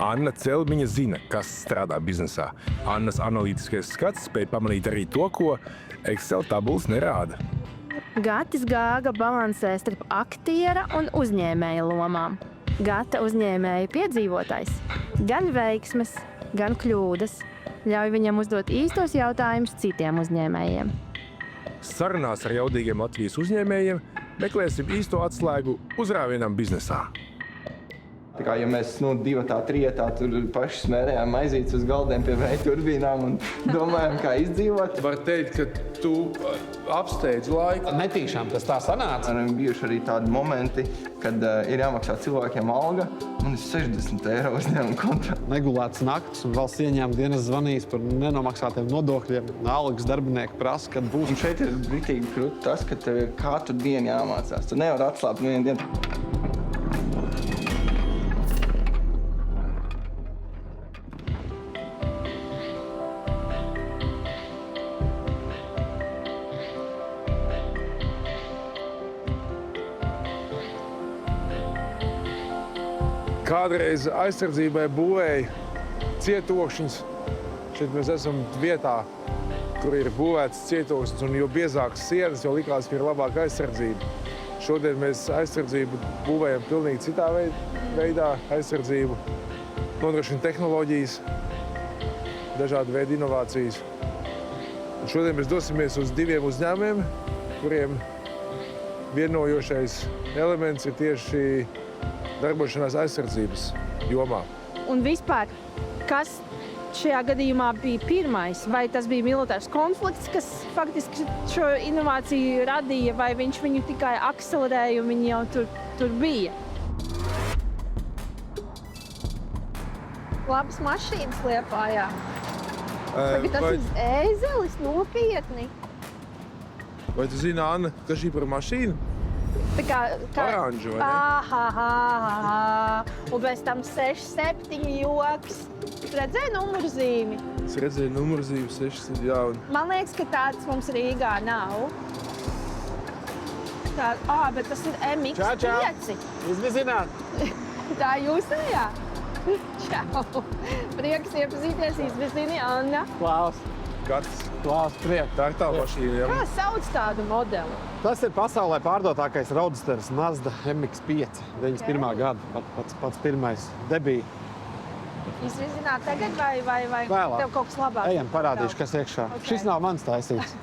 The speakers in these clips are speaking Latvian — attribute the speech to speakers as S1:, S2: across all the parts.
S1: Anna Celmiņa zina, kas strādā biznesā. Annas analītiskais skats spēj pamanīt arī to, ko Excel tabulas nerāda.
S2: Gatis Gāga balansē starp aktiera un uzņēmēja lomām. Gata uzņēmēja piedzīvotais. Gan veiksmes, gan kļūdas. Ļauj viņam uzdot īstos jautājumus citiem uzņēmējiem.
S1: Sarunās ar jaudīgiem Latvijas uzņēmējiem meklēsim īsto atslēgu uzrāvienam biznesā.
S3: Tā kā, ja mēs divatā, trietā tur paši smērējām maizītes uz galdiem pie vēja turbīnām un domājam, kā izdzīvot.
S1: Var teikt, ka tu apsteidz laiku.
S4: Netīšām tas tā sanāca.
S3: Man bijuši arī tādi momenti, kad ir jāmaksā cilvēkiem alga, un ir 60 eiro uzņēmuma kontā.
S4: Negulētas naktis un valsts ieņēmuma dienas zvanīs par nenomaksātiem nodokļiem. Algas darbinieki prasa, kad būs.
S3: Un šeit ir bitīgi krūti tas, ka tev ir katru dienu jāmācās. Tu nevari atslābt vienu dienu.
S1: Kādreiz aizsardzībai būvēja cietokšņus. Šeit mēs esam vietā, kur ir būvēts cietokšņs, un jo biezākas sienas, jo likās, ka ir labāka aizsardzība. Šodien mēs aizsardzību būvējam pilnīgi citā veidā aizsardzību. Nodrošina tehnoloģijas, dažādu veidu inovācijas. Un šodien mēs dosimies uz 2 uzņēmumiem, kuriem vienojošais elements ir tieši darbošanās aizsardzības jomā.
S2: Un vispār, kas šajā gadījumā bija pirmais? Vai tas bija militārs konflikts, kas faktiski šo inovāciju radīja, vai viņš viņu tikai akcelerēja un viņi jau tur bija? Labas mašīnas Liepājā. Tagad tas ir ēzelis, nopietni.
S1: Vai tu zini, Anna, kas šī par mašīnu?
S2: Tā kā
S1: oranžu, vai ne?
S2: Un pēc tam 6-7 joks. Tu redzēji numurzīmi?
S1: Es redzēju numurzīmi 6, jā.
S2: Man liekas, ka tāds mums Rīgā nav. Bet tas ir MX5.
S4: Izvizināt!
S2: Tā jūsējā? Čau! Prieks iepazīties, izvizini Anna.
S4: Klaus! Klaus, prieks!
S1: Tā ir tā mašīna, jā.
S2: Kā sauc tādu modeli?
S4: Tas ir pasaulē pārdotākais Roadsters Mazda MX5, 91. gada, pats pirmais debija.
S2: Izvizināt tagad vai
S4: Vēlāk.
S2: Tev kaut kas labāk?
S4: Ejam, parādīšu, kas iekšā.
S2: Okay.
S4: Šis nav mans taisīts.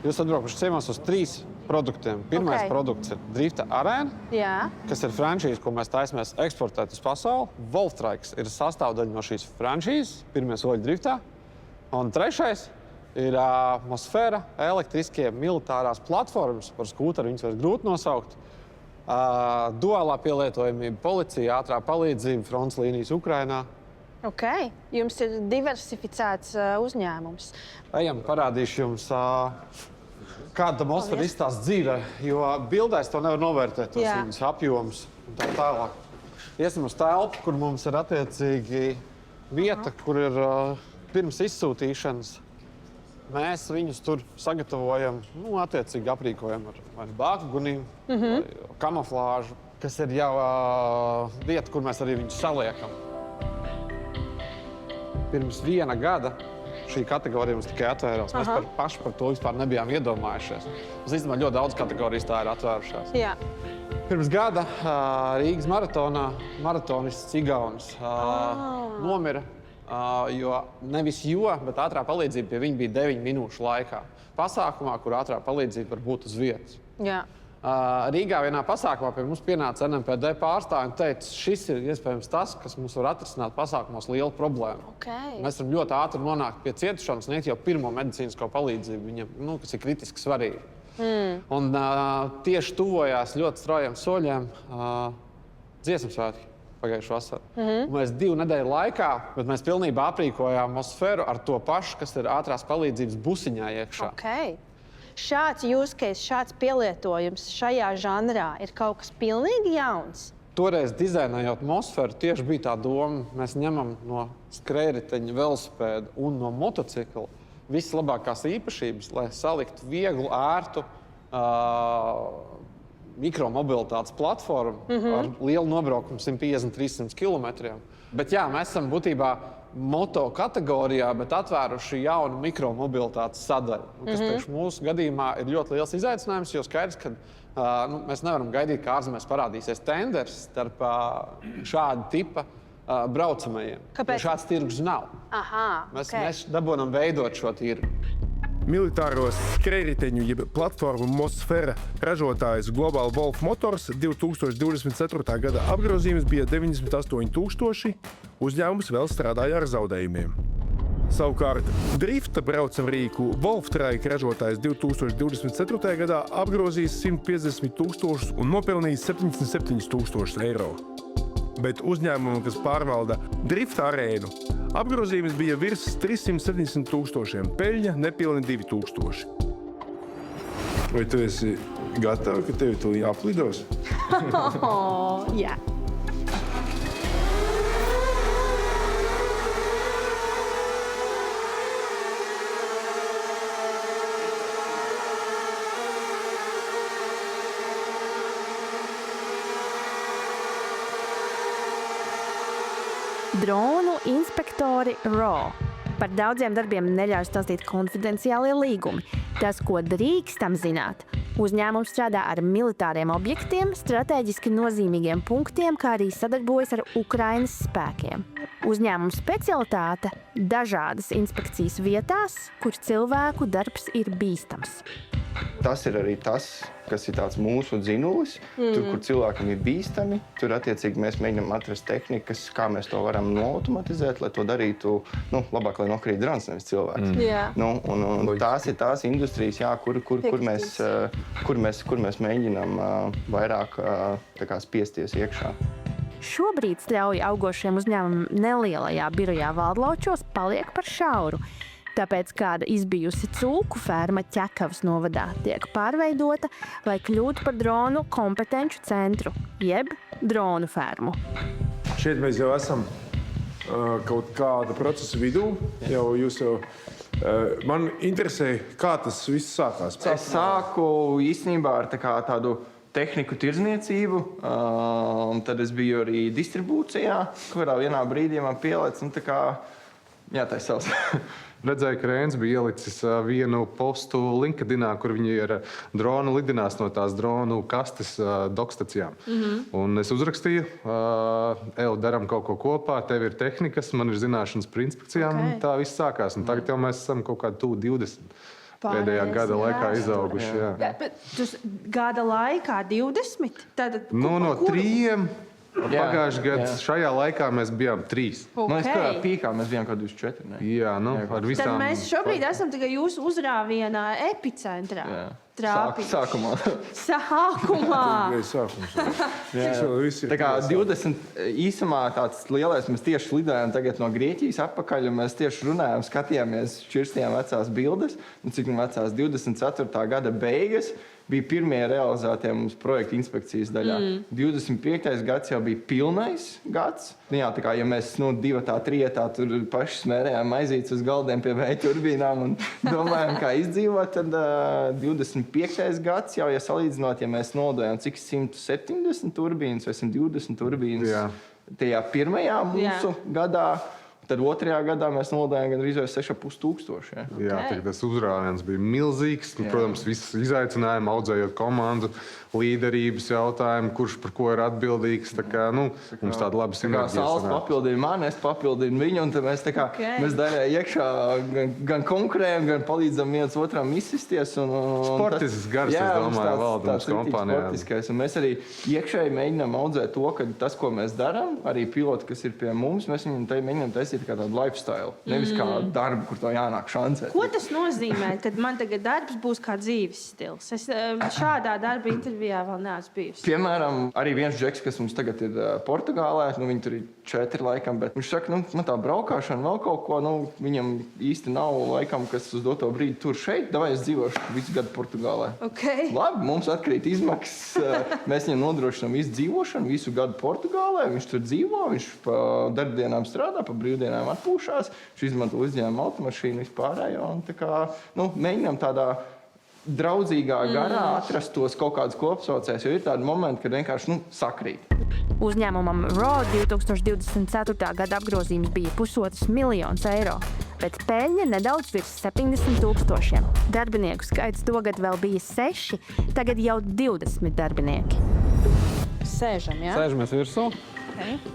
S4: Jūs atbraukuši ciemos uz 3 produktiem. Pirmais produkts ir Drifta Arēna,
S2: Jā.
S4: kas ir franšīze, ko mēs taisamies eksportēt uz pasauli. Wolftrikes ir sastāvdaļa no šīs franšīzes, pirmie soļi driftā. Un trešais ir Mosfera, elektriskie militārās platformas, par skūteru viņas vairs grūti nosaukt. Duālā pielietojamība, policija, ātrā palīdzība, fronts līnijas Ukrainā.
S2: Ok. Jums ir diversificēts uzņēmums.
S4: Ejam, parādīšu jums, kāda Mosfera izstāsta dzīvē, jo bildēs to nevar novērtēt, tos viņas apjomus un tā tālāk. Iesim uz telpu, kur mums ir attiecīgi vieta, kur ir pirms izsūtīšanas. Mēs viņus tur sagatavojam, attiecīgi aprīkojam ar bākgunim, vai kamuflāžu, kas ir jau vieta, kur mēs arī viņus saliekam. Pirms 1 gada šī kategorija mums tikai atvērās. Mēs paši par to vispār nebijām iedomājušies. Mums īstenībā ļoti daudz kategorijas tā ir atvērušās.
S2: Jā.
S4: Pirms gada Rīgas maratonā maratonists Igaunis nomira. Bet ātrā palīdzība pie viņa bija 9 minūšu laikā. Pasākumā, kur ātrā palīdzība var būt uz vietas.
S2: Jā.
S4: Rīgā vienā pasākumā pie mums pienāca NMPD pārstāvji un teica, šis ir iespējams tas, kas mums var atrisināt pasākumos lielu problēmu.
S2: Okay.
S4: Mēs varam ļoti ātri nonākt pie cietušana, sniegt jau pirmo medicīnisko palīdzību viņam, kas ir kritiski svarīgi. Un tieši tuvojās ļoti straujiem soļiem dziesmu svētki pagājušo vasaru. Mēs 2 nedēļu laikā, bet mēs pilnībā aprīkojām Mosferu ar to pašu, kas ir ātrās palīdzības busiņā iekšā.
S2: Okay. Šāds use case, šāds pielietojums šajā žanrā ir kaut kas pilnīgi jauns?
S4: Toreiz dizainējot Mosferu, tieši bija tā doma, mēs ņemam no skrējriteņa, velosipēda un no motocikla vislabākās īpašības, lai saliktu vieglu, ērtu, mikromobilitātes platforma ar lielu nobraukumu 150–300 km. Bet jā, mēs esam būtībā moto kategorijā, bet atvēruši jaunu mikromobilitātes sadaļu, kas priekš mūsu gadījumā ir ļoti liels izaicinājums, jo skaidrs, ka mēs nevaram gaidīt, ka ārzemēs parādīsies tenders starp šāda tipa braucamajiem.
S2: Kāpēc?
S4: Šāds tirgus nav. Mēs dabūnam veidot šo tirgu.
S1: Militāro skrējriteņu jeb platformu Mosfera ražotājs Global Wolf Motors 2024. gada apgrozījums bija 98 000, uzņēmums vēl strādāja ar zaudējumiem. Savukārt drifta braucamrīku Wolftrike ražotājs 2024. gadā apgrozījis 150 000 un nopelnījis 77 000 eiro. Bet uzņēmumam, kas pārvalda drifta arēnu, apgrozījums bija virs 370 000, peļņa nepilni 2000. Vai tu esi gatava, ka tevi tu jāplidos?
S2: Jā. Dronu inspektori RAW. Par daudziem darbiem neļauj stāstīt konfidenciālie līgumi. Tas, ko drīkstam zināt, uzņēmums strādā ar militāriem objektiem, strateģiski nozīmīgiem punktiem, kā arī sadarbojas ar Ukrainas spēkiem. Uzņēmuma specialitāte – dažādas inspekcijas vietās, kur cilvēku darbs ir bīstams.
S3: Tas ir arī tas, kas ir tāds mūsu dzinulis. Tur, kur cilvēkam ir bīstami, tur attiecīgi mēs mēģinām atrast tehnikas, kā mēs to varam noautomatizēt, lai to darītu, labāk, lai nokrīt drons, nevis cilvēks. Un tās ir tās industrijas, jā, kur mēs mēģinām vairāk spiesties iekšā.
S2: Šobrīd Ļauj augošiem uzņēmumiem nelielajā birojā Valdlaučos paliek par šauru. Tāpēc kāda izbijusi cūku ferma Ķekavas novadā tiek pārveidota, lai kļūtu par dronu kompetenču centru, jeb dronu fermu.
S1: Šeit mēs jau esam kaut kāda procesa vidū. Man interesē, kā tas viss sākās.
S3: Es sāku īstenībā ar tādu tehniku tirdzniecību, tad es biju arī distribūcijā, kurā vienā brīdī man pielēc, jātais savs.
S5: Redzēju, ka Rēns bija ielicis vienu postu LinkedInā, kur viņi ar dronu lidinās no tās dronu kastes dokstacijām. Un es uzrakstīju, daram kaut ko kopā, tev ir tehnikas, man ir zināšanas par inspekcijām, un tā viss sākās. Un tagad jau mēs esam kaut kādi 20 pēdējā gada laikā izauguši. Jā.
S2: Bet gada laikā 20? Tātad,
S5: no 3. Pagājušajā gadā šajā laikā mēs bijām 3.
S3: Man liekas, ka pīkā mēs bijām kaut 24. Ne?
S5: Jā, ar visām.
S2: Tad mēs šobrīd esam tikai jūsu uzrāvienā epicentrā.
S3: Sākumā. Tā kā 20 īsumā tāds lielais, mēs tieši lidājām tagad no Grieķijas atpakaļ, un mēs tieši runājām, skatījāmies, čirstījām vecās bildes, un cik vecās 24. gada beigas bija pirmie realizētie mums projekta inspekcijas daļā. 25. gads jau bija pilnais gads. Jā, tā kā ja mēs 2, 3 tur paši smērējām maizītes uz galdiem pie vēja turbīnām un domājām, kā izdzīvot, tad 25. gads jau, ja salīdzinot, ja mēs nodojām cik 170 turbīnas vai 120 turbīnas tajā pirmajā mūsu gadā, tad 2. gadā mēs nodājām gandrīz 6500.
S5: Jā, tas uzrāviens bija milzīgs. Protams, visas izaicinājumi, audzējot komandu, līderības jautājumu, kurš par ko ir atbildīgs. Tā kā, mums tāda laba sinerģija.
S3: Saules papildina mani, es papildinu viņu, un tad mēs daļai iekšā gan konkurējam, gan palīdzam viens otram izsisties.
S5: Sportisks gars, es domāju, valda mums kompānijā.
S3: Un mēs arī iekšēji mēģinām audzēt to, ka tas, ko mēs darām, arī piloti, kas ir pie mums, mēs viņam mēģinām taisīt kā tādu lifestyle, nevis kā darbu, kur to jānāk šancēt.
S2: Ko tas nozīmē, kad man tagad darbs būs kā dzīves stils? Es šādā darba intervijā vēl neesmu bijusi.
S3: Piemēram, arī viens džeks, kas mums tagad ir Portugālē, viņi tur ir 4 laikam, bet viņš saka, man tā braukāšana vēl kaut ko, viņam īsti nav laikam, kas uz doto brīdi tur šeit, davai es dzīvošu visu gadu Portugālē. Labi, mums atkrīt izmaksas, mēs viņam nodrošinām visu dzīvošanu, visu gadu Portugālē, viņš tur dzīvo, viņš pa darbdienām strādā, pa brīvdienām atpūšās, viņš izmanto uzņēmumu automašīnu vispārējo, un tā kā, mēģinām tādā draudzīgā garā atrastos kaut kādas kopsaucēs, jo ir tādi momenti, kad vienkārši sakrīt.
S2: Uzņēmumam Raw 2024. gada apgrozījums bija $1,5 miljons eiro, bet peļņa nedaudz virs 70 000. Darbinieku skaits togad vēl bija 6, tagad jau 20 darbinieki.
S6: Sēžam, jā?
S4: Sēžamies virsū.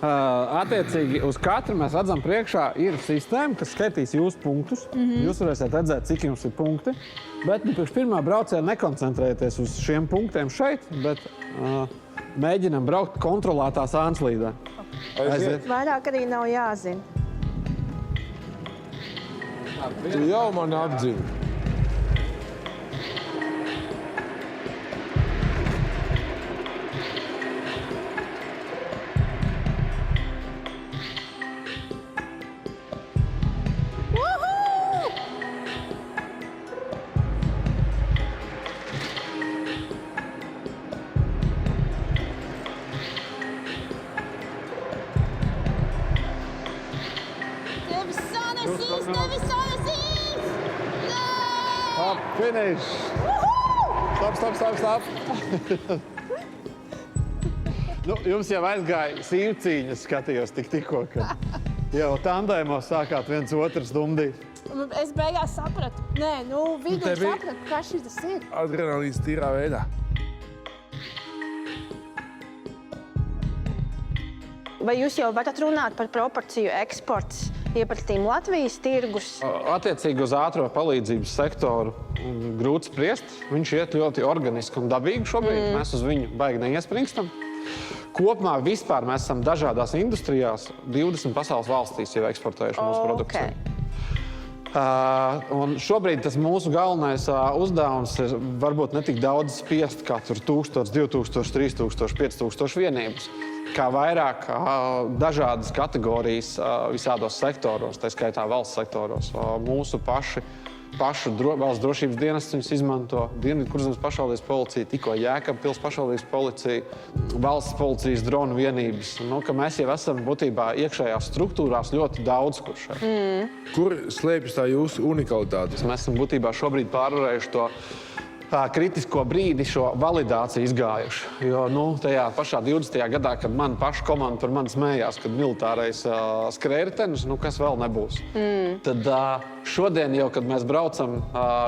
S4: Attiecīgi uz katru mēs redzam priekšā ir sistēma, kas skaitīs jūsu punktus. Jūs varēsiet redzēt, cik jums ir punkti. Bet pirms pirmā brauciena nekoncentrējieties uz šiem punktiem šeit, bet mēģinam braukt kontrolētā sānslīdē. Aiziet.
S6: Vairāk arī nav jāzina.
S1: Tu jau man apdzini. Finish! Stop!
S4: Jums jau aizgāja sīvcīņas, skatījos tikko, kad jau tandēmos sākāt viens otrs dumdīt.
S6: Es beigās sapratu. Nē, vidū sapratu, kā šis tas ir.
S1: Adrenalīns tīrā veidā.
S6: Vai jūs jau varat runāt par proporciju eksports iepratīm Latvijas tirgus?
S4: Attiecīgi uz ātro palīdzības sektoru grūti spriest. Viņš iet ļoti organiski un dabīgi šobrīd. Mēs uz viņu baigi neiespringstam. Kopumā vispār mēs esam dažādās industrijās, 20 pasaules valstīs jau eksportējuši mūsu produkciju. Un šobrīd tas mūsu galvenais uzdevums ir varbūt ne tik daudz spiest kā tur 1000, 2000, 3000, 5000 vienības, kā vairāk dažādas kategorijas visādos sektoros, tā skaitā valsts sektoros. Mūsu pašu valsts drošības dienests viņus izmanto, Dienvidkurzemes pašvaldības policija, tikko Jēkabpils pašvaldības policija, valsts policijas dronu vienības. Ka mēs jau esam būtībā iekšējās struktūrās ļoti daudz kur šeit.
S1: Kur slēpjas tā jūsu unikalitāte?
S4: Mēs esam būtībā šobrīd pārvarējuši to kritisko brīdi, šo validāciju izgājuši. Jo tajā pašā 20. gadā, kad man paša komanda par mani smējās, kad militārais skrējritenis, kas vēl nebūs. Tad šodien jau, kad mēs braucam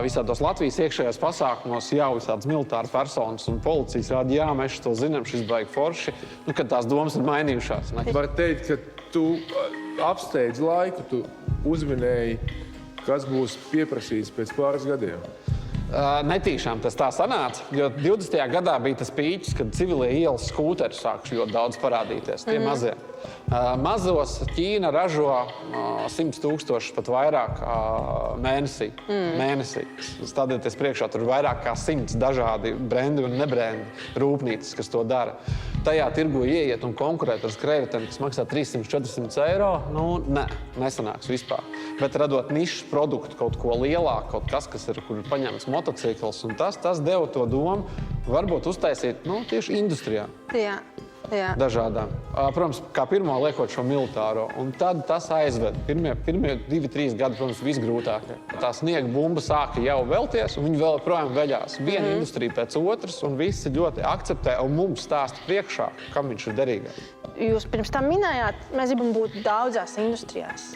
S4: visādos Latvijas iekšējos pasākumos, jau visādas militāra personas un policijas rāda, jā, mēs to zinām, šis baigi forši, kad tās domas ir mainījušās.
S1: Var teikt, ka tu apsteidz laiku, tu uzminēji, kas būs pieprasīts pēc pāris gadiem.
S4: Netīšām tas tā sanāca, jo 20. gadā bija tas pīķis, kad civilie ielas skūteri sākuši ļoti daudz parādīties, tie mazie. Mazos Ķīna ražo 100 000 pat vairāk mēnesī. Stādieties priekšā, tur ir vairāk kā 100 dažādi brendi un nebrendi rūpnīcas, kas to dara. Tajā tirgu ieiet un konkurēt ar skrējriteņu, kas maksā 300-400 eiro, nesanāks vispār. Bet radot nišas produktu, kaut ko lielāku, kaut kas ir, kur ir paņemts motocikls, un tas deva to domu varbūt uztaisīt tieši industrijā.
S6: Jā.
S4: Dažādām. Protams, kā pirmo liekot šo militāro, un tad tas aizved. Pirmie 2-3 gadi, protams, visgrūtākie. Tā sniega bumba sāka jau velties, un viņi vēl projām veļās. Viena industrija pēc otras, un visi ļoti akceptē, un mums stāsta priekšā, kam viņš ir derīgais.
S6: Jūs pirms tam minējāt, mēs gribam būt daudzās industrijās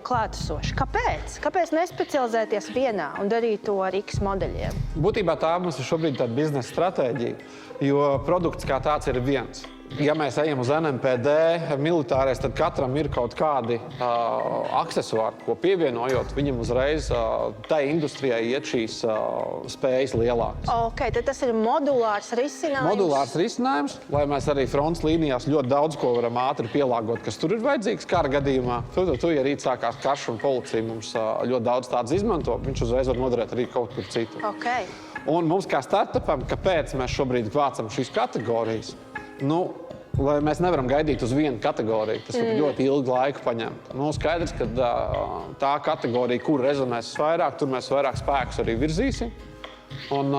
S6: klātesoši. Kāpēc? Kāpēc nespecializēties vienā un darīt to ar X modeļiem?
S4: Būtībā tā mums ir šobrīd tāda biznesa stratēģija, jo produkts kā tāds ir viens. Ja mēs ejam uz NMPD militārais, tad katram ir kaut kādi aksesuāri, ko pievienojot, viņam uzreiz tai industrijai iet šīs spējas lielākas.
S6: Tad tas ir modulārs risinājums?
S4: Modulārs risinājums, lai mēs arī fronts līnijās ļoti daudz ko varam ātri pielāgot, kas tur ir vajadzīgs kara gadījumā. Ja rīt sākās karš un policija mums ļoti daudz tādas izmanto, viņš uzreiz var noderēt arī kaut kur citur. Un mums kā startupam, kāpēc mēs šobrīd vācam šīs kategorijas? Lai mēs nevaram gaidīt uz vienu kategoriju, tas ir ļoti ilgu laiku paņemt. Skaidrs, ka tā kategorija, kur rezonēs vairāk, tur mēs vairāk spēkus arī virzīsim, un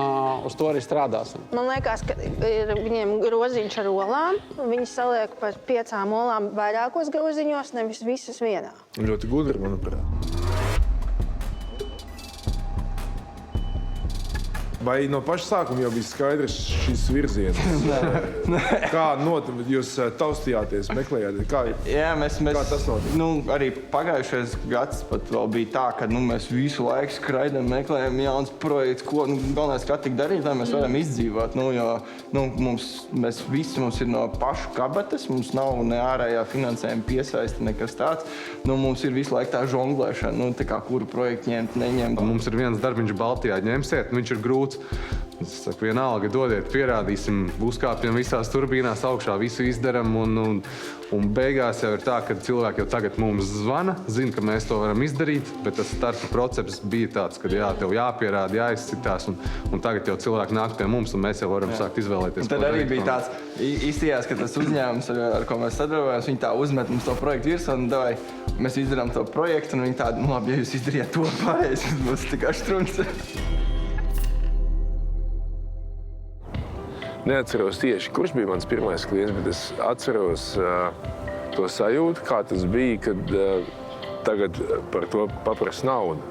S4: uz to arī strādāsim.
S6: Man liekas, ka ir viņiem groziņš ar olām, un viņi saliek par 5 olām vairākos groziņos, nevis visas vienā.
S1: Ļoti gudri, manuprāt. Vai no paša sākuma jau bija skaidrs šis virziens? Kā jūs taustījāties, meklējāt?
S3: Jā,
S1: kā tas notika?
S3: Arī pagājušais gads pat vēl bija tā, ka mēs visu laiku skraidām, meklējām jauns projekts, ko galvenais kā tik darīt, lai mēs varam izdzīvot. Mēs visi mums ir no pašu kabatas, mums nav ne ārējā finansējuma piesaista, nekas tāds. Mums ir visu laiku tā žonglēšana, tā kā kuru projektu ņemt, neņemt.
S5: Mums ir viens darbiņš Baltijā, ņemsiet, viņš ir grūts. Es saku, vienalga, dodiet, pierādīsim, uzkāpjam visās turbīnās augšā, visu izdaram un beigās jau ir tā, ka cilvēki jau tagad mums zvana, zina, ka mēs to varam izdarīt, bet tas starta process bija tāds, ka tev jāpierāda, jāizcitās un tagad jau cilvēki nāk pie mums un mēs jau varam sākt izvēlēties.
S3: Un tad arī bija tāds, izstījās, ka tas uzņēmums, ar ko mēs sadarbojamies, viņi tā uzmet mums to projektu virsū un davai, mēs izdarām to projektu un viņi tādi, labi, ja jūs izdarījāt to pareizi, tas būs tik aštrums.
S1: Neatceros tieši, kurš bija mans pirmais klients, bet es atceros to sajūtu, kā tas bija, kad tagad par to paprasa naudu.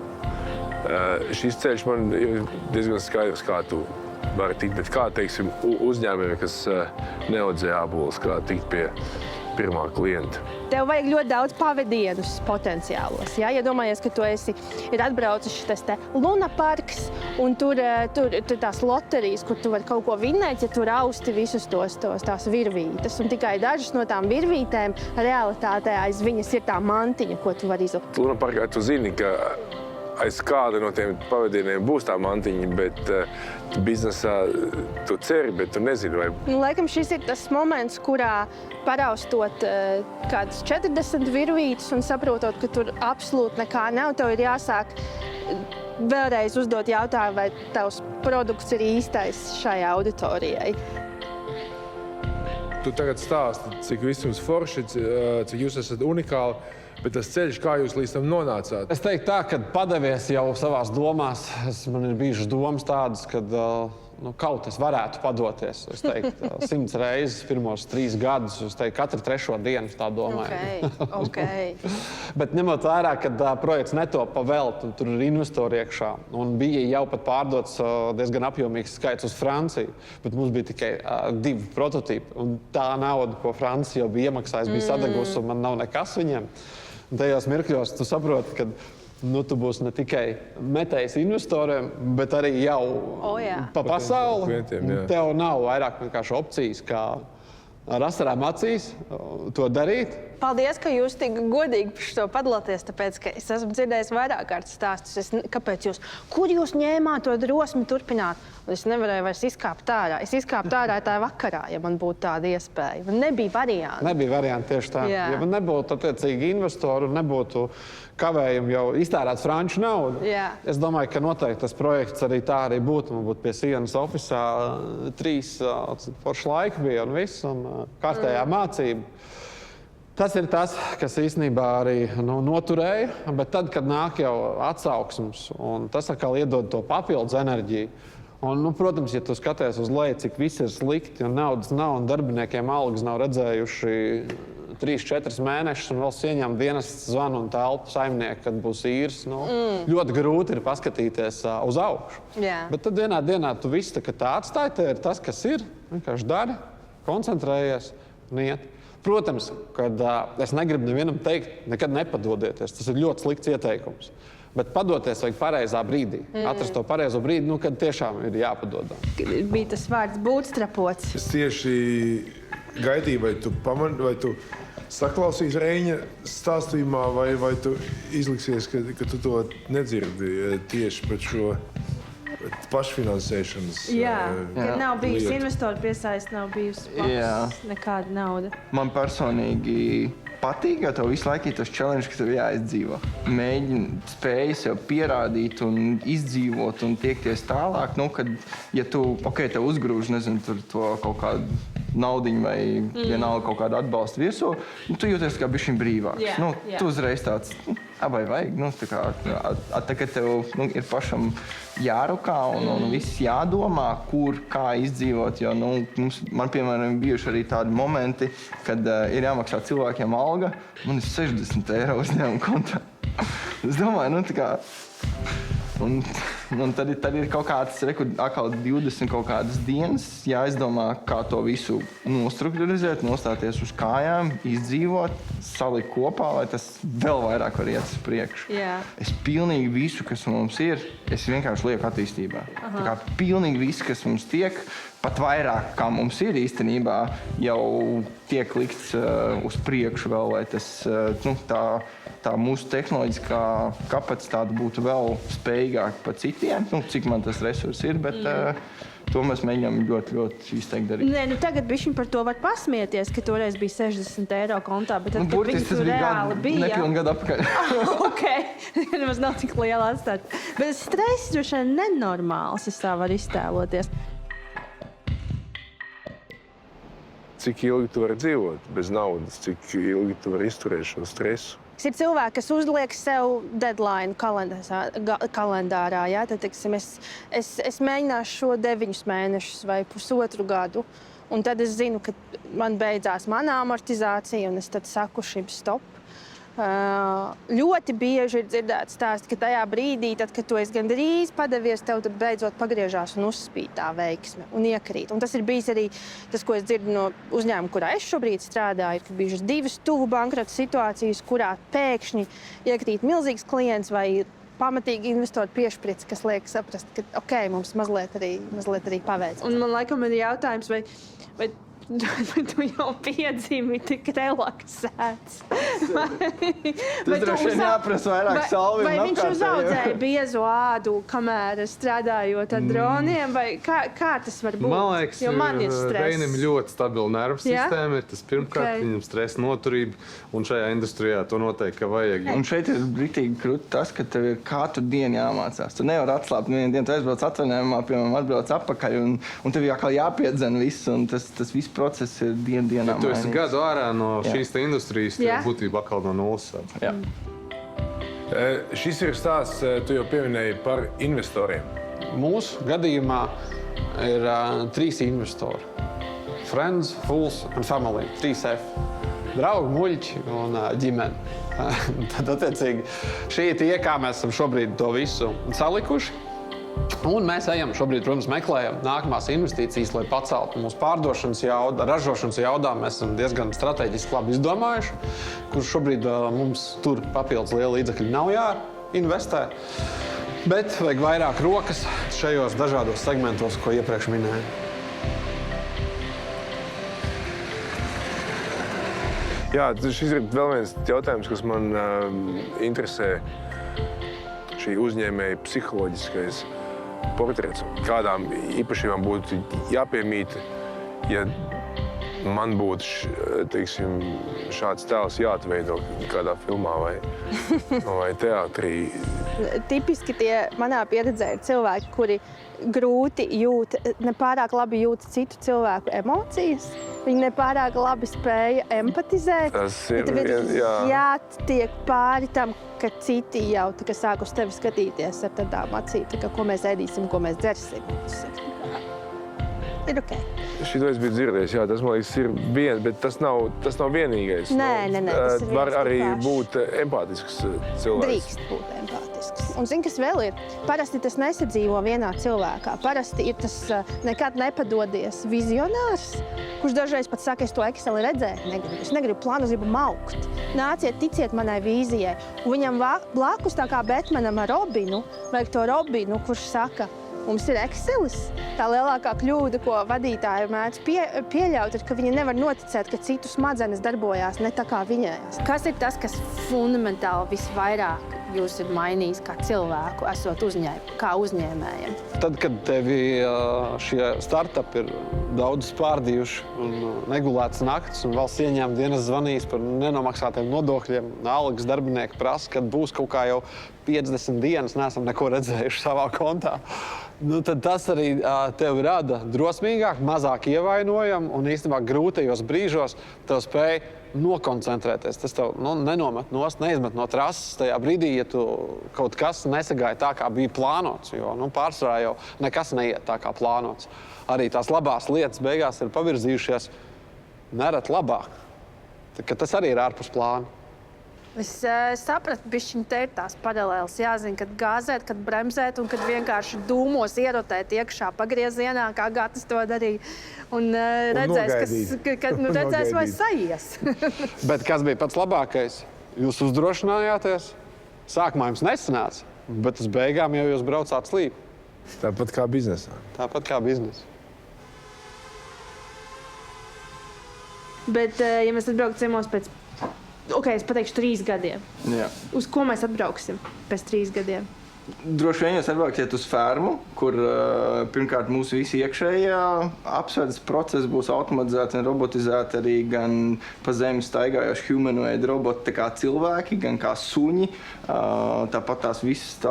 S1: Šis ceļš man ir diezgan skaidrs, kā tu vari tikt, bet kā, teiksim, uzņēmējiem, kas neaudzē ābolus, kā tikt pie pirmā klienta.
S6: Tev vajag ļoti daudz pavadienus potenciālos. Ja domājies, ka tu ir atbraucis šis te Luna parks un tur tās loterijas, kur tu vari kaut ko vinnēt, ja tu rausti visus tās virvītes. Un tikai dažas no tām virvītēm realitātē aiz viņas ir tā mantiņa, ko tu vari izlikt.
S1: Luna parkā tu zini, ka aiz kāda no tiem pavadieniem būs tā mantiņa, bet biznesā tu ceri, bet tu nezini, vai...
S6: Laikam šis ir tas moments, kurā paraustot kādas 40 virvītes un saprotot, ka tur absolūti nekā nav, tev ir jāsāk vēlreiz uzdot jautājumu, vai tavs produkts ir īstais šai auditorijai.
S1: Tu tagad stāsti, cik viss jums forši, cik jūs esat unikāli, bet tas ceļš, kā jūs līdz tam nonācāt?
S4: Es teiktu tā, ka padavies jau savās domās. Man ir bijušas domas tādas, ka kaut kas varētu padoties. Es teiktu, 100 reizes pirmos 3 gadus. Es teiktu, katru 3. dienu tā domāju.
S6: Okay.
S4: Bet ņemot vērā, ka projekts netop pa velti, un tur ir investori iekšā. Un bija jau pat pārdots diezgan apjomīgs skaits uz Franciju. Bet mums bija tikai 2 prototīpi. Un tā nauda, ko Francija jau bija iemaksājusi, bija sadegusi, un man nav nekas viņiem. Un tajos mirkļos tu saproti, ka tu būsi ne tikai metējis investoriem, bet arī jau pa pasauli. Tev nav vairāk vienkārši opcijas, kā ar asarām acīs to darīt.
S6: Paldies, ka jūs tik godīgi par šo padalāties, tāpēc, ka es esmu dzirdējis vairāk kārtas stāstus. Kur jūs ņēmāt to drosmi turpināt? Un es nevarēju vairs izkāpt ārā. Es izkāptu ārā tā vakarā, ja man būtu tāda iespēja. Man nebija varianti.
S4: Nebija varianti tieši tā. Jā. Ja man nebūtu attiecīgi investoru, nebūtu kavējumu jau iztērēt franču naudu.
S6: Jā.
S4: Es domāju, ka noteikti tas projekts arī tā arī būtu. Man būtu pie sienas ofisā 3 forši laika bija un viss, un kārtējā mācība. Tas ir tas, kas īstenībā arī noturēja, bet tad, kad nāk jau atsauksmes, un tas atkal iedod to papildus enerģiju. Un, protams, ja tu skaties uz leju, cik viss ir slikti, un naudas nav, un darbiniekiem algas nav redzējuši 3-4 mēnešus, un vēl ieņem dienests zvanu un telpu saimnieku, kad būs īres, ļoti grūti ir paskatīties uz augšu.
S6: Jā.
S4: Bet tad dienā tu viss tā atstāji, te ir tas, kas ir, vienkārši dari, koncentrējies un iet. Protams, kad es negribu nevienam teikt, nekad nepadodieties. Tas ir ļoti slikts ieteikums. Bet padoties vajag pareizā brīdī. Atrast to pareizo brīdi, kad tiešām ir jāpadod.
S6: Bija tas vārds būtstrapots.
S1: Es tieši gaidīju, vai tu saklausīsi Reiņa stāstījumā, vai tu izliksies, ka tu to nedzirdi tieši par šo pašfinansēšanas.
S6: Jā, kad nav bijusi investoru piesaiste, nav bijusi nekāda nauda.
S3: Man personīgi patīk, jo tev visu laiku ir tas challenge, ka tev jāizdzīvo. Mēģini spējas jau pierādīt un izdzīvot un tiekties tālāk. Kad, ja tu, tev uzgrūž, nezinu, tur to kaut kādu naudiņu vai vienalga kaut kādu atbalstu virsū, tu jūties kā bišķiņ brīvāks. Tu uzreiz tāds, vai vajag, tagad tev ir pašam jārukā un viss jādomā, kur, kā izdzīvot, jo man, piemēram, bijuši arī tādi momenti, kad ir jāmaksā cilvēkiem alga, man ir 60 eiro uzņēmuma kontā. Es domāju, un Un tad ir kaut kāds, atkal 20 kaut kādas dienas jāizdomā, kā to visu nostrukturizēt, nostāties uz kājām, izdzīvot, salikt kopā, lai tas vēl vairāk var iet uz priekšu.
S6: Jā.
S3: Es pilnīgi visu, kas mums ir, es vienkārši lieku attīstībā. Tā kā pilnīgi viss, kas mums tiek, pat vairāk, kā mums ir īstenībā, jau tiek likts uz priekšu vēl, lai tas, tā mūsu tehnoloģiskā kapacitāte būtu vēl spējīgāka par citiem, cik man tas resurs ir, bet to mēs mēģinām ļoti, ļoti izteikti darīt.
S6: Nē, tagad bišķiņ par to var pasmieties, ka toreiz bija 60 eiro kontā, bet tad, kad viņi tur reāli bija.
S3: Nepilnu gadu apakaļ.
S6: Ok, nemaz nav tik liela atstāt. Bet stress droši vien nenormāls, es tā varu iztēloties.
S1: Cik ilgi tu vari dzīvot bez naudas, cik ilgi tu vari izturēt šo stresu.
S6: Ir cilvēki, kas uzliek sev deadline kalendārā. Ja? Tad, teiksim, es mēģināšu šo 9 mēnešus vai pusotru gadu. Un tad es zinu, ka man beidzās mana amortizācija, un es tad saku šim stop. Ļoti bieži ir dzirdēts stāsti, ka tajā brīdī, tad, kad tu esi gandrīz padavies, tev tad beidzot pagriežās un uzspīd tā veiksme un iekrīt. Un tas ir bijis arī tas, ko es dzirdu no uzņēmuma, kurā es šobrīd strādāju, ir bijušas 2 tuvu bankrota situācijas, kurā pēkšņi iekrīt milzīgs klients vai pamatīgi investori piešpric, kas liek saprast, ka ok, mums mazliet arī paveic. Un man laikam ir jautājums, vai tu jau piedzīvi tik relaksēts.
S3: Tas droši vien jāprasa vairāk salviem.
S6: Vai viņš uzaudzēja biezu ādu, kamēr strādājot ar droniem, vai kā tas var būt?
S5: Man liekas,
S6: man ir stress.
S5: Reinim ļoti stabila nervu sistēma. Tas pirmkārt, viņam stresa noturība, un šajā industrijā to noteikti, ka vajag.
S3: Un šeit ir brītīgi krūti tas, ka tev ir katru dienu jāmācās. Tu nevari atslābt vienu dienu, tu aizbrauc atvaļinājumā, piemēram, atbrauc atpakaļ, un tev jākal jāpiedzen viss, un tas viss process ir dienā.
S5: Tu esi gadu ārā no šīs industrijas, tev būtībā atkal no nulles.
S3: Jā.
S1: Šis ir stāsts, tu jau pieminēji par investoriem.
S4: Mūsu gadījumā ir 3 investori. Friends, Fools and Family. 3F. Draugi, muļķi un ģimene. Tad, attiecīgi, šie ir tie, kā mēs esam šobrīd to visu salikuši. Un mēs ejam šobrīd, protams, meklējam nākamās investīcijas, lai paceltu mūsu pārdošanas jaudu, ražošanas jaudā. Mēs esam diezgan strateģiski labi izdomājuši, kur šobrīd mums tur papildus liela līdzekļi nav jāinvestē. Bet vajag vairāk rokas šajos dažādos segmentos, ko iepriekš minēju.
S1: Jā, šis ir vēl viens jautājums, kas man interesē. Šī uzņēmēja psiholoģiskais portrets. Kādām īpašībām būtu jāpiemīt, ja man būtu, teiksim, šāds tēls jāatveido kādā filmā vai teātrī?
S6: Tipiski tie manā pieredzē ir cilvēki, kuri grūti jūt, nepārāk labi jūt citu cilvēku emocijas. Viņi nepārāk labi spēja empatizēt.
S1: Tas ir
S6: jātiek pāri tam, ka citi jau sāk uz tevi skatīties ar tādām acīm, ko mēs ēdīsim, ko mēs dzersim. Ir ok.
S1: Šito es biju dzirdējis, jā, tas, man liekas, ir viens, bet tas nav vienīgais.
S6: Nē, tas ir
S1: var arī būt empātisks cilvēks.
S6: Drīkst būt empātisks. Un zini, kas vēl ir? Parasti tas nesadzīvo vienā cilvēkā. Parasti ir tas nekad nepadodies vizionārs, kurš dažreiz pat saka, es to Exceli redzēt negribu. Es negribu plānu, es gribu maukt. Nāciet, ticiet manai vīzijai. Un viņam blakus tā kā Batmanam ar Robinu, vajag to Robinu, kurš saka, mums ir Excelis. Tā lielākā kļūda, ko vadītāji mēdz pieļaut, ir, ka viņi nevar noticēt, ka citu smadzenes darbojās ne tā kā viņējās. Kas ir tas, kas fundamentāli visvairāk jūs ir mainījis kā cilvēku, esot kā uzņēmējiem?
S4: Tad, kad tevi šie startupi ir daudz pārdījuši un negulētas naktis, un valsts ieņēmuma dienas zvanīs par nenomaksātiem nodokļiem, algas darbinieki prasa, kad būs kaut kā jau 50 dienas, neesam neko redzējuši savā kontā. Tad tas arī tevi rada drosmīgāk, mazāk ievainojam un īstenībā grūtajos brīžos tev spēj nokoncentrēties. Tas tev nenomet nost, neizmet no trases tajā brīdī, ja tu kaut kas nesagāja tā, kā bija plānots, jo pārsvarā jau nekas neiet tā, kā plānots. Arī tās labās lietas beigās ir pavirzījušies nereti labāk. Tas arī ir ārpus plāna.
S6: Es sapratu, bišķiņ te ir tās paralēles. Jāzina, kad gāzēt, kad bremzēt un kad vienkārši dūmos ierotēt iekšā pagriezienā, kā Gatis to darīja. Un redzēs, vai saies.
S4: Bet kas bija pats labākais? Jūs uzdrošinājāties, sākumā jums nesanāca, bet uz beigām jau jūs braucāt slīp.
S1: Tāpat kā biznesā.
S4: Tāpat kā biznesa.
S6: Bet, ja mēs atbrauktu ciemos pēc, es pateikšu 3 gadiem.
S3: Jā.
S6: Uz ko mēs atbrauksim pēc 3 gadiem?
S3: Droši vien jūs atbrauksiet uz fermu, kur pirmkārt mūsu visi iekšējie apsvedes procesi būs automatizēti un robotizēti, arī gan pa zemi staigājoši humanoidi roboti, kā cilvēki, gan kā suņi. Tāpat tās visas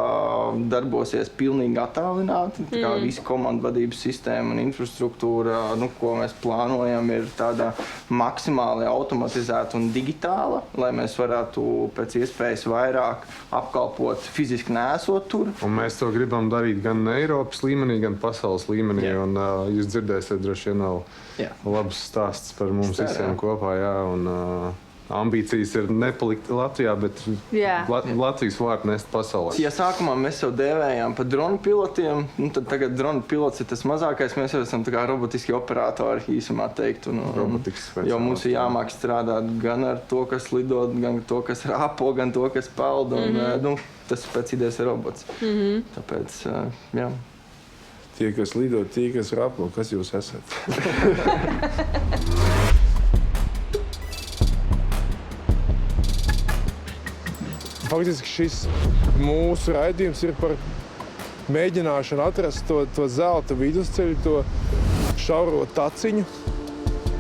S3: darbosies pilnīgi attālināti. Visa komandu vadības sistēma un infrastruktūra, ko mēs plānojam, ir tāda maksimāli automatizēta un digitāla, lai mēs varētu pēc iespējas vairāk apkalpot fiziski nesot tur.
S5: Un mēs to gribam darīt gan Eiropas līmenī, gan pasaules līmenī.
S3: Jā.
S5: Un, jūs dzirdēsiet droši vien vēl labus stāstus par mums visiem kopā. Jā, un, ambīcijas ir nepalikt Latvijā, bet Latvijas vārdu nest pasaulē.
S3: Ja sākumā mēs jau dēvējām par dronu pilotiem, tad tagad dronu pilots ir tas mazākais. Mēs jau esam tā kā robotiski operatori, īsumā teikt. Jo mums ir jāmāk strādāt gan ar to, kas lido, gan to, kas rāpo, gan to, kas peld. Un, tas pēc idejas ir robots. Tāpēc, jā.
S1: Tie, kas lido, tie, kas rāpo, kas jūs esat? Faktiski šis mūsu raidījums ir par mēģināšanu atrast to zelta vidusceļu, to šauro taciņu,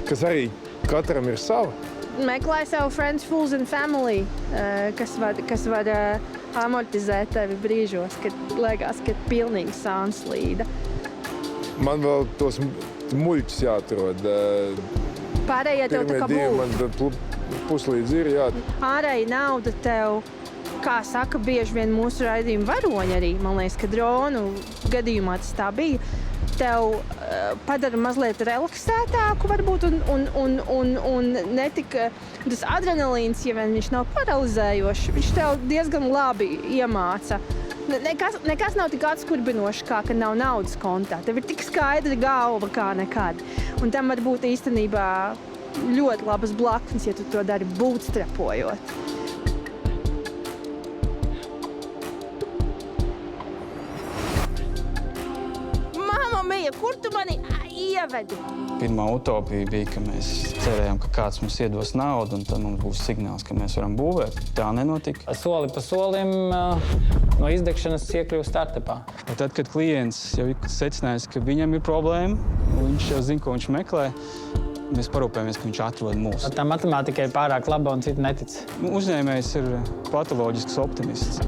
S1: kas arī katram ir sava.
S6: Meklē savu friends, fools and family, kas var amortizēt tevi brīžos, kad liekas, ka pilnīgi sāns līda.
S1: Man vēl tos muļķus jāatrod.
S6: Pārējie tev tā kā būtu.
S1: Man puslīdz ir, jā.
S6: Ārēji nauda tev, kā saka, bieži vien mūsu raidījuma varoņi arī, man liekas, ka dronu gadījumā tas tā bija, tev padara mazliet relaksētāku varbūt un netika tas adrenalīns, ja viņš nav paralizējošs, viņš tev diezgan labi iemāca. Nekas nav tik atskurbinošs, kā ka nav naudas kontā. Tev ir tik skaidra galva kā nekad. Un tam var būt īstenībā ļoti labas blaknes, ja tu to dari būtstrapojot. Kur tu mani ievedi?
S7: Pirmā utopija bija, ka mēs cerējām, ka kāds mums iedos naudu, un tad mums būs signāls, ka mēs varam būvēt. Tā nenotika.
S8: Soli pa solim no izdegšanas iekļuvu startupā.
S7: Tad, kad klients jau ir secinājis, ka viņam ir problēma, un viņš jau zina, ko viņš meklē, mēs parūpējamies, ka viņš atrod mūs.
S8: Tā matemātika ir pārāk laba un citi netic.
S7: Uzņēmējs ir patoloģisks optimists.